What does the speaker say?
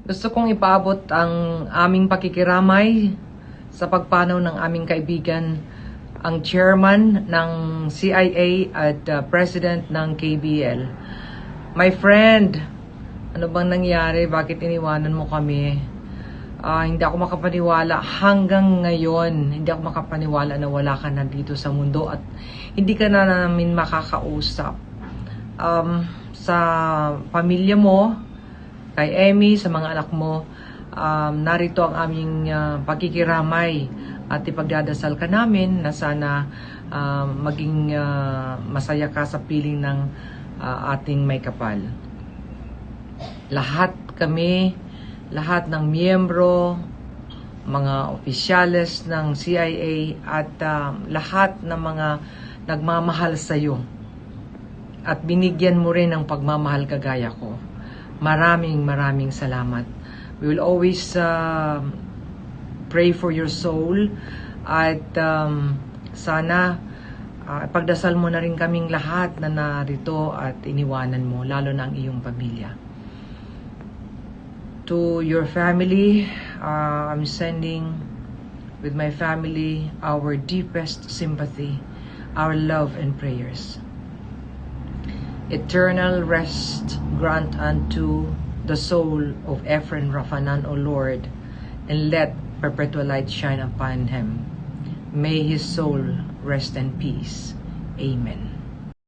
Gusto kong ipaabot ang aming pakikiramay sa pagpanaw ng aming kaibigan, ang chairman ng CIA at president ng KBL. My friend, ano bang nangyari? Bakit iniwanan mo kami? Hindi ako makapaniwala hanggang ngayon. Hindi ako makapaniwala na wala ka na dito sa mundo at hindi ka na namin makakausap. Sa pamilya mo, kay Emmy, sa mga anak mo, narito ang aming pagkikiramay at ipagdadasal ka namin na sana maging masaya ka sa piling ng ating may kapal. Lahat kami, lahat ng miyembro, mga opisyales ng CIA at lahat ng mga nagmamahal sa iyo at binigyan mo rin ng pagmamahal kagaya ko. Maraming salamat. We will always pray for your soul at sana pagdasal mo na rin kaming lahat na narito at iniwanan mo, lalo na ang iyong pamilya. To your family, I'm sending with my family our deepest sympathy, our love and prayers. Eternal rest grant unto the soul of Ephraim Rafanan, O Lord, and let perpetual light shine upon him. May his soul rest in peace. Amen.